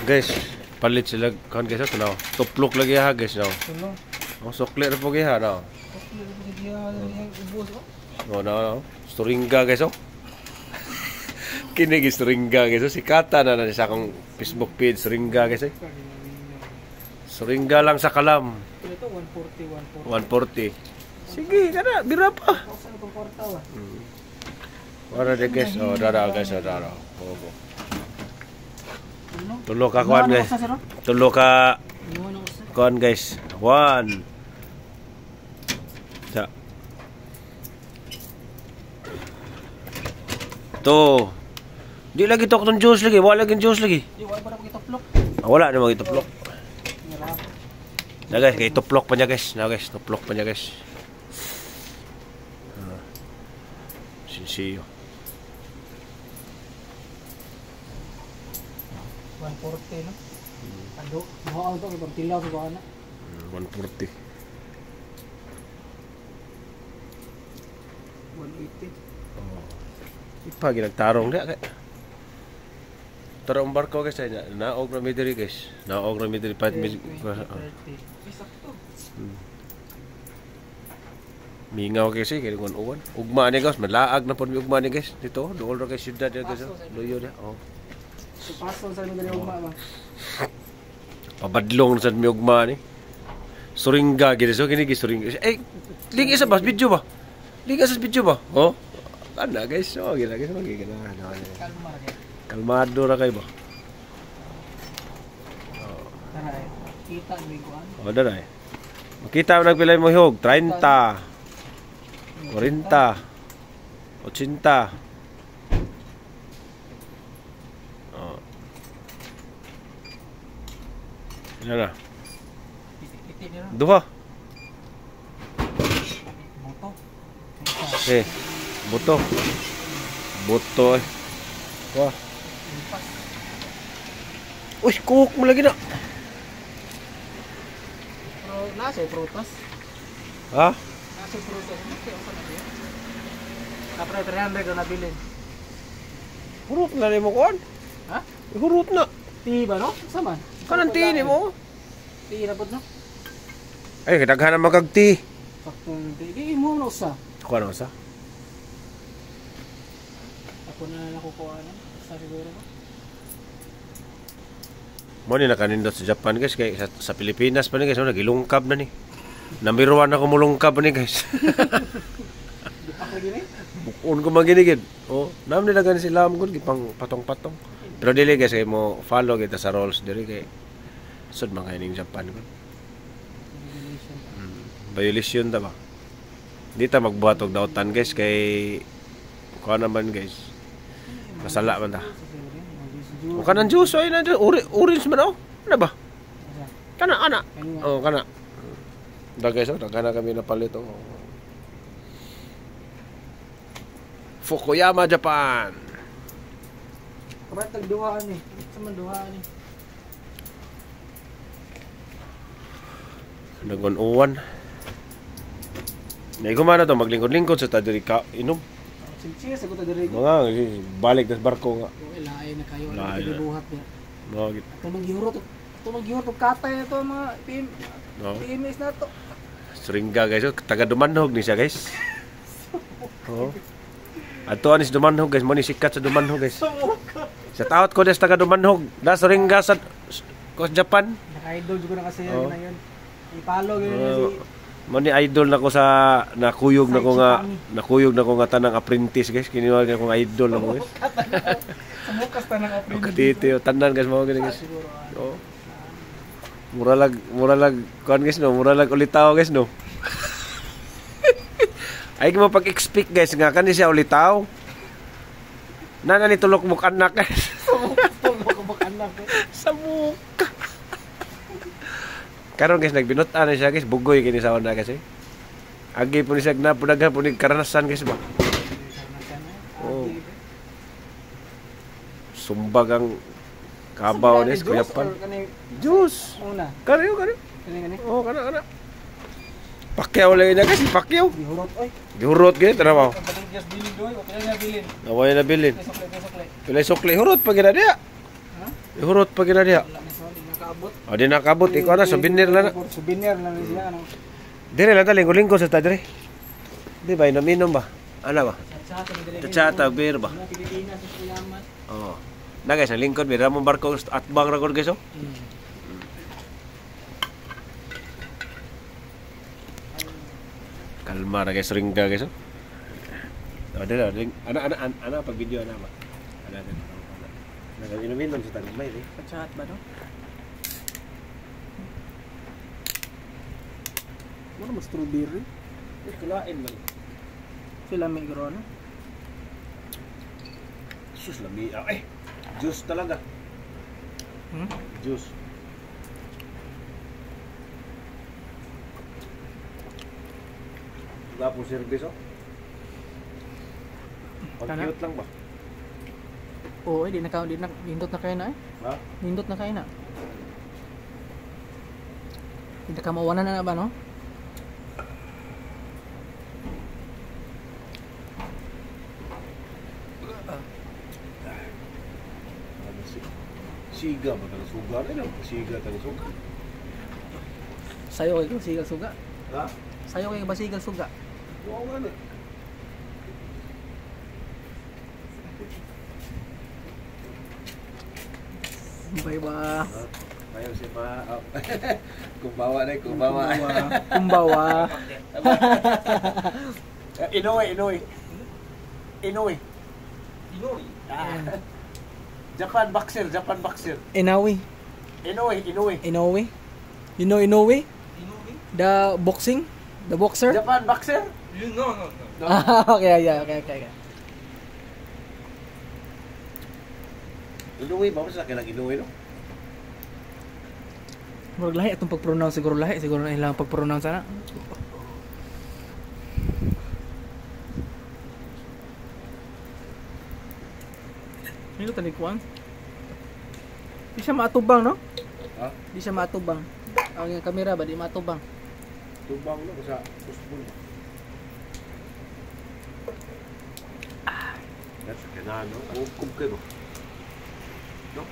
Guys, palit sila kan guys tanaw. Tuplok lagi ha guys no. Oh, sukle ra po ha no. Sukle ra po dia ubos oh. Oh no. Storingga guys oh. Kini guys storingga guys oh. Sikata na sa akong Facebook page storingga guys eh. Storingga lang sa Kalam. Ito 140. 140. Sige, kana bira pa. Wala de guys, oh dara guys, dara. Oh. Tulo ka kuan guys. Tulo ka kuan guys. 1. Sa. 2. Di lagi tok tong juice lagi, wala lagi juice lagi. Di wala pa ituplok. Wala na mag ituplok. Na guys, kay ituplok pa niya guys. Na guys, tuplok pa niya guys. Sinsiyo. 140 no? Ando, mau auto ibang tilaw sa baka na. 140. 180. Oh. Ipa ginagtarong dia kay. Tarong barko guys ay naog na midiri guys. Naog na midiri pat Sakto. Mingaw kasi kay ngon uwan. Ugma ni guys, malaag na pud ugma ni guys dito. Duol ra kay syudad dia guys. Luyo dia. Oh. Paso sa mga ugma ba. Pabadlong sa mi ugma ni. Suringga gid so kini suringga. Eh, link isa bas video ba? Link sa video ba? Oh. Ana guys, oh gila guys, magi gina. Kalmado ra kay ba? Oh. Tara, kita mi kuan. Oh, dara. Makita mo nagpilay mo hiyog 30. 40. 80. Yan na. Duha. Eh, buto. Buto eh. Wah. Uy, cook mo lagi na. Nasa prutas. Ha? Nasa prutas. Kapre 300 na nabilin. Hurut na rin mo kuhan. Ha? Hurut na. Tiba no? Sama. Kanang tini mo. Ti na pud no. Ay, kadaghan na magagti. Faktong di mo na usa. Kuha na usa. Ako na nakukuha na. Sa siguro ko. Mo ni nakanindot sa Japan guys kay sa Pilipinas pa ni guys nagilungkab na ni. Number 1 ako mulungkab ni guys. Di pa ko gini. Bukon ko maginigid. Oh, nam nila gani sila amgon gipang patong-patong. Pero dili guys kay mo follow kita sa rules diri kay sud mga ining Japan ko. Violation ta ba? Di ta magbuhat og dautan guys kay kuha naman guys. Masala man ta. O kanang juice ay na orange man oh. Ano ba? Kana ana. Oh, kana. Da guys, kana kami na palit oh. Fukuyama, Japan. Kabat tagduhaan ni. Sa man duhaan ni. Nagon-uwan. Naigumana to maglingkod-lingkod sa tadiri ka inom. Sige, sagot ta diri. Mga balik sa barko nga. Laay na kayo na buhat niya. Mga Tumaghirot og katay ito mga team. no. PMS na to. Seringa guys, oh, taga Dumanhog ni siya guys. Oh. Ato anis Dumanhog guys, mo ni sikat sa Dumanhog guys. Sa taot ko des taga Dumanhog, da Seringa sa Japan. Naka-idol jud ko na kasi yan na yun. Ipalo gyud si mo ni idol nako sa nakuyog nako nga tanang apprentice guys, kiniwag ako nga idol nako guys. sa mukas tanang apprentice. Katiti tanan guys mo gani guys. Oh. Mura lag kuan guys no, mura lag ulitaw guys no. Ay mo pag-expect guys nga kani siya ulitaw. Nana ni tulok muk anak guys. Sa muka. Karon guys nagbinutan na siya guys, bugoy kini sa una kasi. Agi po ni siya na punaghan po ni karanasan guys ba. Oh. Sumbag ang kabaw ni Kuya Pan. Juice. Una. Kariyo. Kani. Oh, kana. Pakyaw lagi na guys, pakyaw. Gihurot oy. Gihurot gyud tara mo. Just bilin doy, o pila na bilin. Naway na bilin. Sukle. Pilay sukli hurot pag gina dia. Ha? Ihurot pa gina diha. Wala na sa di nakaabot. O di nakabot ikaw na souvenir lang na. Souvenir lang na siya ano. Dire lang ta linggo-linggo sa ta dire. Di ba inom ba? Ano ba? Tsata beer ba? Mga Pilipinas sa Kuyaman. Oo. Na guys, ang lingkod may ramong barko at bang record guys oh. Kalma na guys, ringga guys oh. O dala, ana pag video ana ba? Ana din. Nag-inumin man sa talimay eh. Pagchat ba no? Wala mo strawberry. Kulain man. Sila may garo ano? Sus lami. Juice talaga. Juice. Gapo service oh. Pag-cute lang ba? Oo, di nindot na kayo na eh. Ha? Nindot na kayo na. Hindi ka mawanan na ba no? Siga ba tayo suga? Ano? Siga tayo suga? Sayo kayo basigal suga. Ha? Sayo kayo basigal suga. Oo nga na. Bye ba? Ayaw si pa. Kumbawa na, kumbawa. Kumbawa. Inoy. Japan boxer. Inoue. Inoy. Inoue. You know Inoue? The boxing? The boxer? Japan boxer? No. Okay. Inoy ba? Sa akin ang Inoy no? Murag lahi atong pag-pronounce siguro lahi. Siguro na ilang pag-pronounce na. Nilo tani kuan. Di siya matubang no? Ha? Di siya matubang. Ang kamera ba di matubang? Tubang no sa usbon. That's kanano. Hukom kayo. No?